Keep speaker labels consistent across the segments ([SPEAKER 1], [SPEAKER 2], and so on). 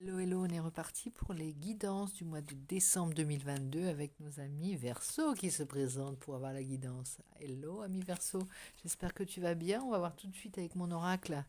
[SPEAKER 1] Hello, hello, on est reparti pour les guidances du mois de décembre 2022 avec nos amis Verseau qui se présentent pour avoir la guidance. Hello, ami Verseau, j'espère que tu vas bien. On va voir tout de suite avec mon oracle.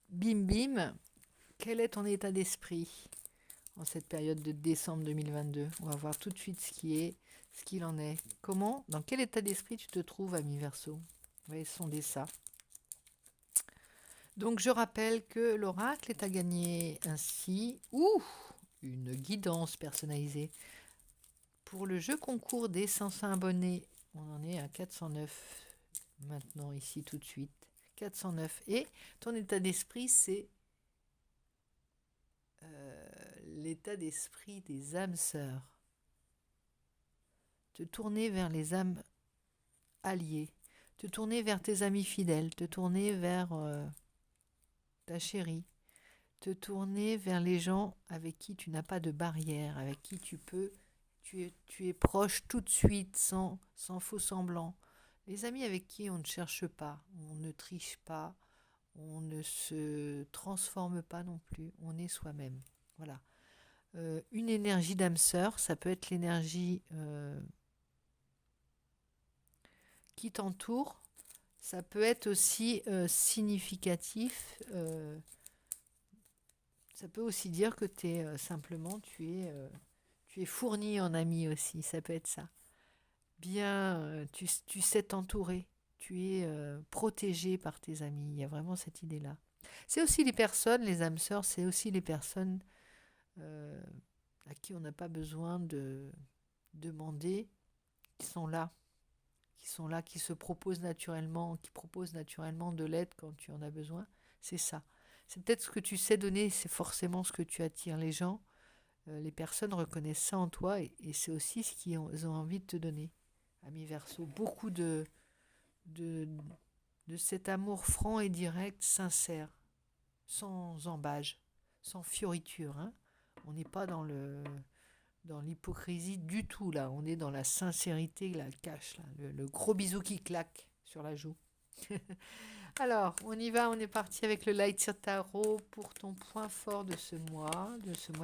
[SPEAKER 1] Bim bim, quel est ton état d'esprit en cette période de décembre 2022? On va voir tout de suite ce qu'il en est. Comment, dans quel état d'esprit tu te trouves, ami Verseau? On va sonder ça. Donc je rappelle que l'oracle est à gagner ainsi une guidance personnalisée. Pour le jeu concours des 500 abonnés, on en est à 409 maintenant ici tout de suite. 409. Et ton état d'esprit, c'est l'état d'esprit des âmes sœurs. Te tourner vers les âmes alliées. Te tourner vers tes amis fidèles. Te tourner vers ta chérie. Te tourner vers les gens avec qui tu n'as pas de barrière, avec qui tu es proche tout de suite, sans faux semblant. Les amis avec qui on ne cherche pas, on ne triche pas, on ne se transforme pas non plus, on est soi-même. Voilà. Une énergie d'âme sœur, ça peut être l'énergie qui t'entoure, ça peut être aussi significatif. Ça peut aussi dire que simplement tu es fourni en amis aussi, ça peut être ça. Bien, tu sais t'entourer, tu es protégé par tes amis, il y a vraiment cette idée-là. C'est aussi les personnes, les âmes sœurs, c'est aussi les personnes euh, à qui on n'a pas besoin de demander, qui sont là, qui se proposent naturellement, qui proposent naturellement de l'aide quand tu en as besoin. C'est ça. C'est peut-être ce que tu sais donner, c'est forcément ce que tu attires les gens. Les personnes reconnaissent ça en toi et c'est aussi ce qu'ils ont envie de te donner. Ami Verseau, beaucoup de, de cet amour franc et direct, sincère, sans embâge, sans fioriture. Hein. On n'est pas dans l'hypocrisie du tout là. On est dans la sincérité, la cache, là, le gros bisou qui claque sur la joue. Alors, on y va, on est parti avec le Light sur Tarot pour ton point fort de ce mois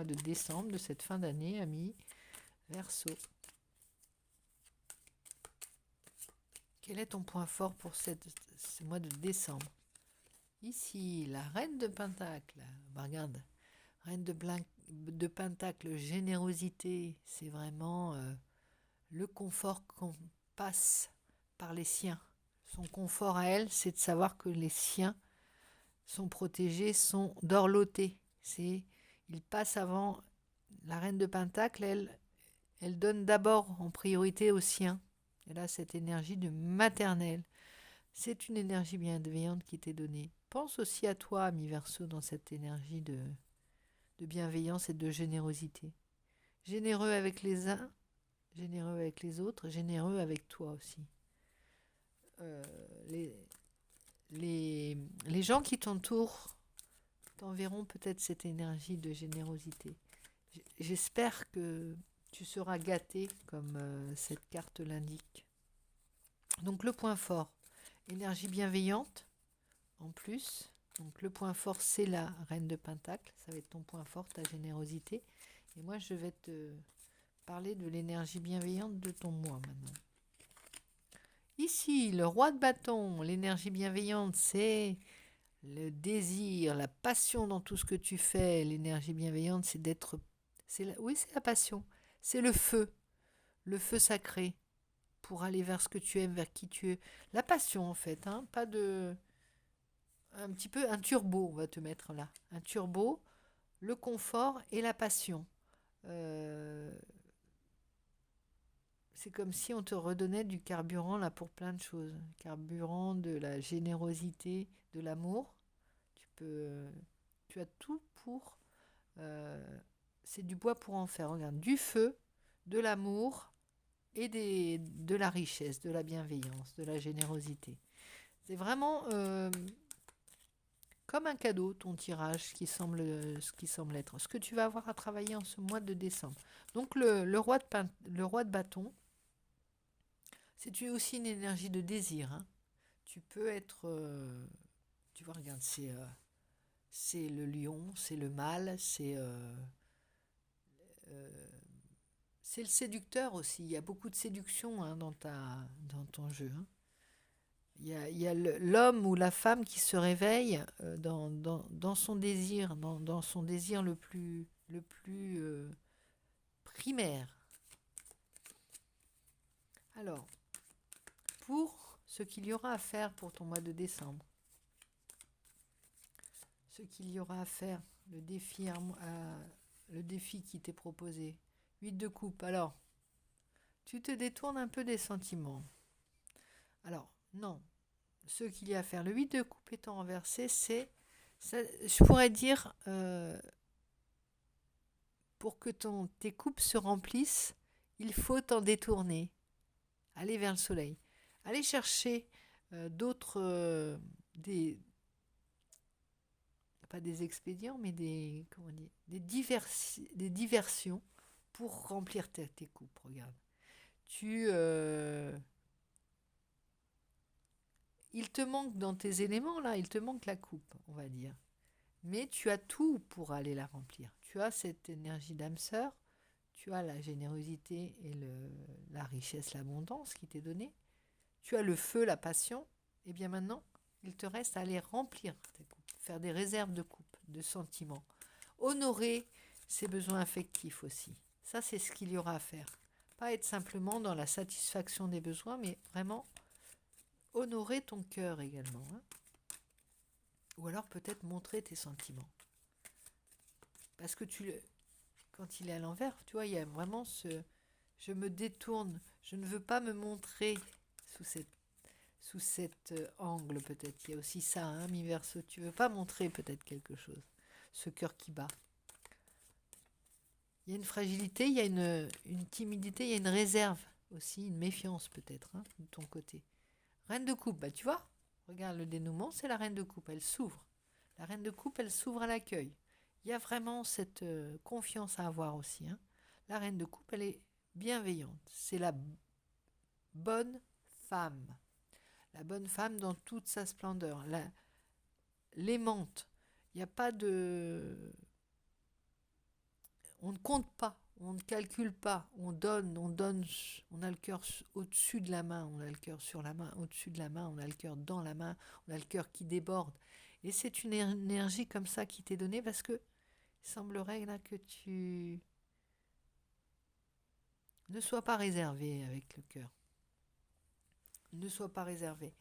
[SPEAKER 1] de décembre, de cette fin d'année, ami Verseau. Quel est ton point fort pour ce mois de décembre? Ici, la reine de Pentacle. Bah, regarde, reine de Pentacle, générosité, c'est vraiment le confort qu'on passe par les siens. Son confort à elle, c'est de savoir que les siens sont protégés, sont dorlotés. Il passe avant. La reine de Pentacle, elle donne d'abord en priorité aux siens. Elle a cette énergie de maternelle. C'est une énergie bienveillante qui t'est donnée. Pense aussi à toi, ami Verseau, dans cette énergie de bienveillance et de générosité. Généreux avec les uns, généreux avec les autres, généreux avec toi aussi. Euh, les, les gens qui t'entourent t'enverront peut-être cette énergie de générosité. J'espère que tu seras gâté comme cette carte l'indique. Donc le point fort, énergie bienveillante en plus. Donc le point fort, c'est la reine de Pentacle. Ça va être ton point fort, ta générosité. Et moi, je vais te parler de l'énergie bienveillante de ton moi maintenant. Ici, le roi de bâton, l'énergie bienveillante, c'est le désir, la passion dans tout ce que tu fais. L'énergie bienveillante, c'est d'être... Oui, c'est la passion. C'est le feu sacré pour aller vers ce que tu aimes, vers qui tu es. La passion, en fait, hein, pas de... Un petit peu un turbo, on va te mettre là. Un turbo, le confort et la passion. Euh, c'est comme si on te redonnait du carburant là pour plein de choses. Carburant, de la générosité, de l'amour. Tu as tout pour. C'est du bois pour en faire. Regarde, du feu, de l'amour et de la richesse, de la bienveillance, de la générosité. C'est vraiment comme un cadeau, ton tirage, ce qui semble être. Ce que tu vas avoir à travailler en ce mois de décembre. Donc le roi de bâton, c'est aussi une énergie de désir. Hein. Tu peux être... tu vois, regarde, c'est le lion, c'est le mâle, euh, c'est le séducteur aussi. Il y a beaucoup de séduction hein, dans ton jeu. Hein. Il y a l'homme ou la femme qui se réveille dans son désir, dans son désir le plus primaire. Alors, pour ce qu'il y aura à faire pour ton mois de décembre, ce qu'il y aura à faire, le défi qui t'est proposé, 8 de coupe. Alors, tu te détournes un peu des sentiments. Alors, non, ce qu'il y a à faire, le 8 de coupe étant renversé, je pourrais dire, pour que tes coupes se remplissent, il faut t'en détourner. Aller vers le soleil. Aller chercher d'autres, pas des expédients, mais comment dire, des diversions pour remplir tes coupes. Regarde. Il te manque dans tes éléments, là, il te manque la coupe, on va dire. Mais tu as tout pour aller la remplir. Tu as cette énergie d'âme sœur, tu as la générosité et la richesse, l'abondance qui t'est donnée. Tu as le feu, la passion. Et bien maintenant, il te reste à aller remplir tes coupes, faire des réserves de coupes, de sentiments. Honorer ses besoins affectifs aussi. Ça, c'est ce qu'il y aura à faire. Pas être simplement dans la satisfaction des besoins, mais vraiment honorer ton cœur également. Hein. Ou alors peut-être montrer tes sentiments. Parce que quand il est à l'envers, tu vois, il y a vraiment je me détourne, je ne veux pas me montrer sous cet angle peut-être. Il y a aussi ça, hein, mi verso. Tu veux pas montrer peut-être quelque chose. Ce cœur qui bat. Il y a une fragilité, il y a une timidité, il y a une réserve aussi, une méfiance peut-être hein, de ton côté. Reine de coupe, bah tu vois, regarde le dénouement, c'est la reine de coupe, elle s'ouvre. La reine de coupe, elle s'ouvre à l'accueil. Il y a vraiment cette confiance à avoir aussi. Hein. La reine de coupe, elle est bienveillante. C'est la bonne femme. La bonne femme dans toute sa splendeur. L'aimante. Il n'y a pas de... On ne compte pas, on ne calcule pas, on donne, on a le cœur au-dessus de la main, on a le cœur sur la main, au-dessus de la main, on a le cœur dans la main, on a le cœur qui déborde. Et c'est une énergie comme ça qui t'est donnée parce que il semblerait là que tu ne sois pas réservé avec le cœur. Ne sois pas réservé.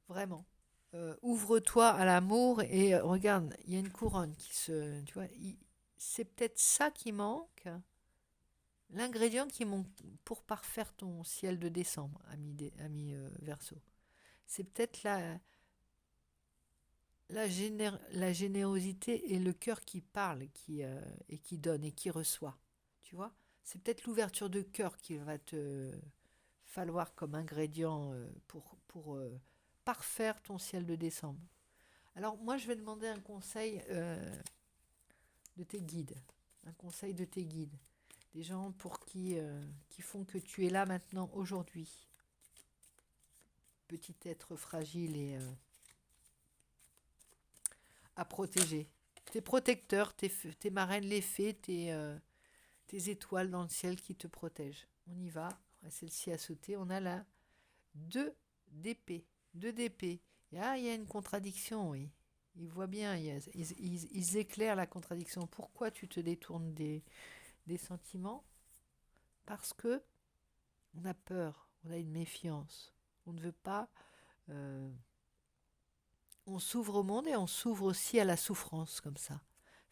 [SPEAKER 1] Vraiment. Ouvre-toi à l'amour et regarde, il y a une couronne qui se... Tu vois, c'est peut-être ça qui manque. L'ingrédient qui manque pour parfaire ton ciel de décembre, ami Verseau. C'est peut-être la générosité et le cœur qui parle et qui donne et qui reçoit. Tu vois, c'est peut-être l'ouverture de cœur qu'il va te falloir comme ingrédient pour parfaire ton ciel de décembre. Alors moi, je vais demander un conseil de tes guides. Un conseil de tes guides. Des gens qui font que tu es là maintenant, aujourd'hui. Petit être fragile et à protéger. Tes protecteurs, tes marraines, les fées, tes étoiles dans le ciel qui te protègent. On y va. Celle-ci a sauté. On a là 2 d'épée. 2 d'épée. Il y a une contradiction, oui. Ils voient bien, ils éclairent la contradiction. Pourquoi tu te détournes des sentiments? Parce que on a peur, on a une méfiance. On ne veut pas... on s'ouvre au monde et on s'ouvre aussi à la souffrance, comme ça.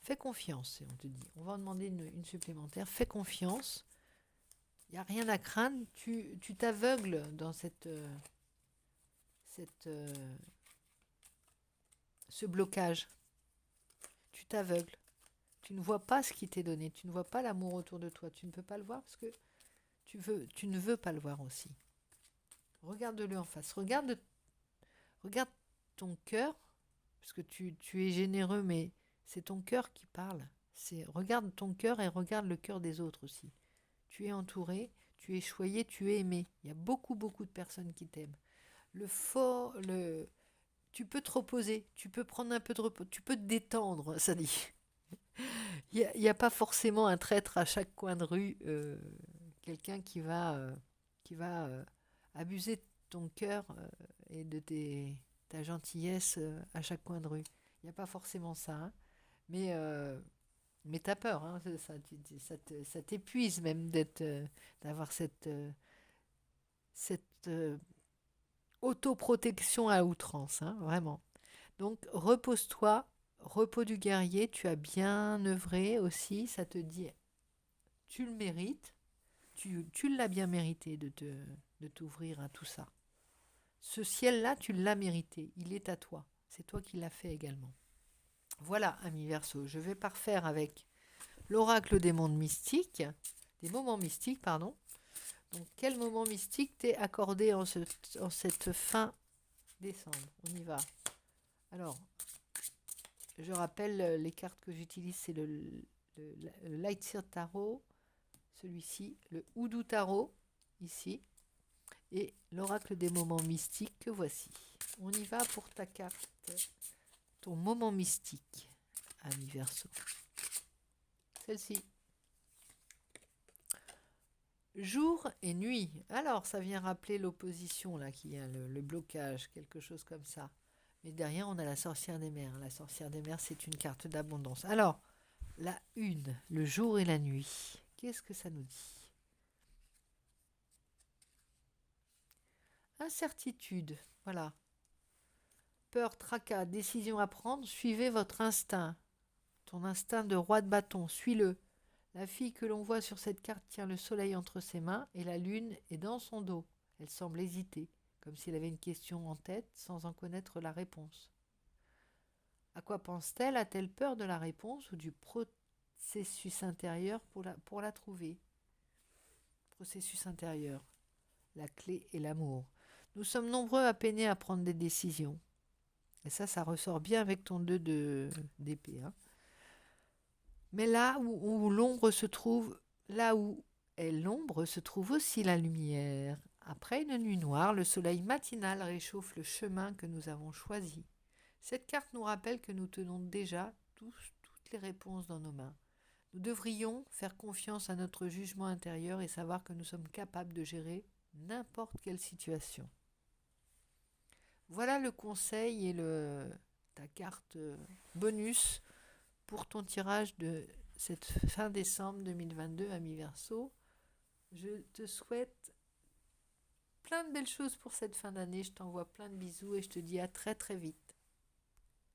[SPEAKER 1] Fais confiance, on te dit. On va en demander une supplémentaire. Fais confiance. Il n'y a rien à craindre. Tu t'aveugles dans ce blocage. Tu t'aveugles. Tu ne vois pas ce qui t'est donné. Tu ne vois pas l'amour autour de toi. Tu ne peux pas le voir parce que tu ne veux pas le voir aussi. Regarde-le en face. Regarde ton cœur, parce que tu es généreux, mais c'est ton cœur qui parle. Regarde ton cœur et regarde le cœur des autres aussi. Tu es entouré, tu es choyé, tu es aimé. Il y a beaucoup, beaucoup de personnes qui t'aiment. tu peux te reposer, tu peux prendre un peu de repos, tu peux te détendre, ça dit. Il y a pas forcément un traître à chaque coin de rue, quelqu'un qui va abuser de ton cœur et de ta gentillesse à chaque coin de rue. Il n'y a pas forcément ça, hein. Mais, euh, mais t'as peur, hein, ça t'épuise même d'avoir cette autoprotection à outrance, hein, vraiment. Donc repose-toi, repos du guerrier, tu as bien œuvré aussi, ça te dit, tu le mérites, tu l'as bien mérité de t'ouvrir à tout ça. Ce ciel-là, tu l'as mérité, il est à toi, c'est toi qui l'as fait également. Voilà, ami Verseau, je vais parfaire avec l'oracle des mondes mystiques, des moments mystiques, pardon. Donc, quel moment mystique t'est accordé en cette fin décembre? On y va. Alors, je rappelle les cartes que j'utilise, c'est le Light Seer Tarot, celui-ci, le Hoodoo Tarot, ici, et l'oracle des moments mystiques que voici. On y va pour ta carte, ton moment mystique, ami Verseau. Celle-ci. Jour et nuit. Alors, ça vient rappeler l'opposition, là, qui a le blocage, quelque chose comme ça. Mais derrière, on a la sorcière des mers. La sorcière des mers, c'est une carte d'abondance. Alors, la une, le jour et la nuit. Qu'est-ce que ça nous dit? Incertitude, voilà. Peur, tracas, décision à prendre, suivez votre instinct. Ton instinct de roi de bâton, suis-le. La fille que l'on voit sur cette carte tient le soleil entre ses mains et la lune est dans son dos. Elle semble hésiter, comme si elle avait une question en tête sans en connaître la réponse. À quoi pense-t-elle? A-t-elle peur de la réponse ou du processus intérieur pour la trouver? Processus intérieur. La clé est l'amour. Nous sommes nombreux à peiner à prendre des décisions. Et ça ressort bien avec ton 2 d'épée, hein. Mais où l'ombre se trouve, là où est l'ombre, se trouve aussi la lumière. Après une nuit noire, le soleil matinal réchauffe le chemin que nous avons choisi. Cette carte nous rappelle que nous tenons déjà toutes les réponses dans nos mains. Nous devrions faire confiance à notre jugement intérieur et savoir que nous sommes capables de gérer n'importe quelle situation. Voilà le conseil et ta carte bonus pour ton tirage de cette fin décembre 2022, ami Verseau. Je te souhaite plein de belles choses pour cette fin d'année. Je t'envoie plein de bisous et je te dis à très très vite.